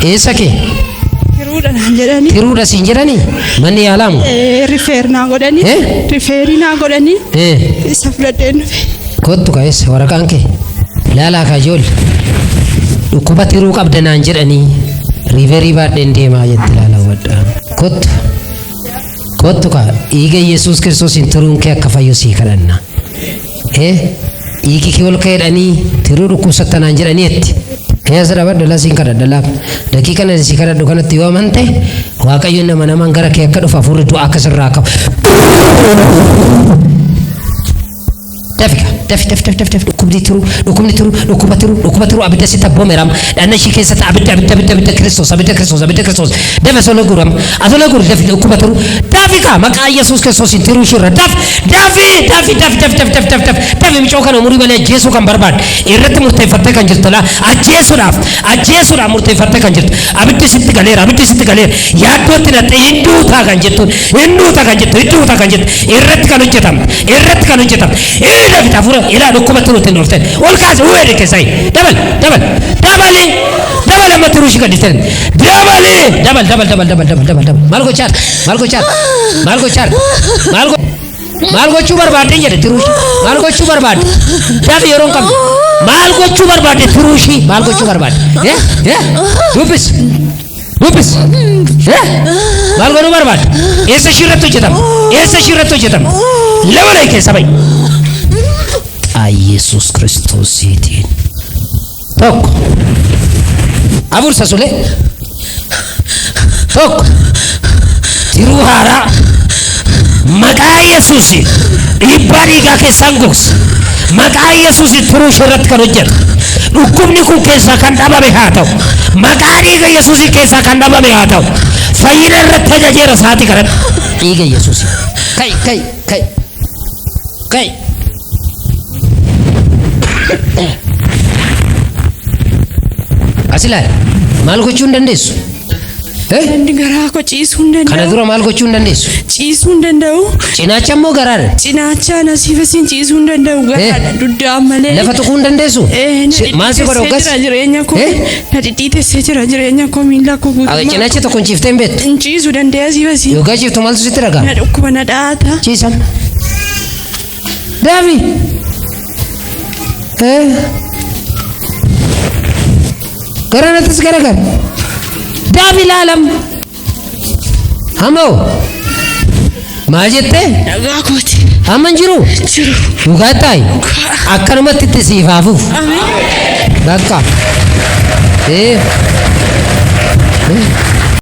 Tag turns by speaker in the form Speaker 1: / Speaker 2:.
Speaker 1: Eessa kee?
Speaker 2: Tiruudha naan jedhanii.
Speaker 1: Tiruudha siin jedhanii? Manni yaalamu?
Speaker 2: Rifeer naa godhanii. Rifeerii naa godhanii. Isa fudhadheen dhufe.
Speaker 1: Kottu ka'eessa waraqaan kee. Laalaa kajool. Dhukkuba tiruu qabda naan jedhanii. Riverii baadheen deemaa jetti laalaa wadhaa. Kottu. Kottu ka dhiiga Yesuus Kiristoosiin tiruun kee akka fayyu sii kadhanna. Dhiigi kee ol ka'eedhanii tiruu dhukkubsatta naan jedhanii etti. Keessa dabadha lasiin kadhadha laaf. Daqiiqa kana sii kadhadhu kanatti yoo amante Waaqayyoon nama namaan gara kee akka dhufa hafuurri du'aa akka sirraa qabu. Dafi dhukkubni tiruu abidda sitti abboomeram dhanna ishii keessatti abidda Kiristoos dafa sola guram asola gur dafi dhukkuba tiruu dafi ka maqaa Yesuus Kiristoosiin tiruu ishirra dafi micoo kana umurii malee ajjeesuu kan barbaadu irratti murteeffattee kan jirtu laa ajjeesuudhaaf murteeffattee kan jirtu abiddi sitti galeera yaaddootti natte hinduutaa kan jettu irratti kan hojjetamu dafi hafuura ilaa dhukkuba tiruutiin dhufteen ol kaase uwwede keessai dabal amma tiruu ishii gaddisten dabal maal gochuu barbaadde jedhe tiruu ishii maal gochuu barbaadde dafi yeroon qabdu maal gochuu barbaadde tiruu ishii maal gochuu barbaadde dubbis maal godhuu barbaadde eessa ishii irratti hojjetama lawala keessa bai Yesus Kristos itiin tokko abursa sule tokko tiruu haaraa maqaa Yesuusiin dhiibbaa dhiigaa keessaan gogsa maqaa Yesuusiin tiruu ishirratti kan hojjetu dhukkubni kun keessaa kan dhabame haa ta'u maqaa dhiiga Yesuusiin keessaa kan dhabame haa ta'u fayyina irratti tajaajila isaati kadhadhu dhiiga Yesuusiin kai Asilaay maal gochuu hin dandeessu?
Speaker 2: Inni garaa koo ciisuu hin danda'u.
Speaker 1: Kana dura maal gochuu hin dandeessu?
Speaker 2: Ciisuu hin danda'u.
Speaker 1: Cinaacha immoo garaadha?
Speaker 2: Cinaacha nasiifasiin ciisuu hin danda'u garaadha duddaa malee.
Speaker 1: Lafa tuquu hin dandeessu? Maal si godha hoggas?
Speaker 2: Jireenya koo na dhidhiitessee jira jireenya koo miila koo guutummaa.
Speaker 1: Cinaacha tokko hin ciiftee hin beektu?
Speaker 2: Hin ciisuu danda'e asiifasiin.
Speaker 1: Yookaan ciiftu maaltu sitti dhagaa?
Speaker 2: Na dhukkuba na dhaata.
Speaker 1: Ciisan. Daabi. Garanattis garagar daabi laalam hamoo maal jettee
Speaker 2: dhagaa kooti
Speaker 1: hamman jiru dhugaa ta'i akkanumatti itti siifaafuuf bakka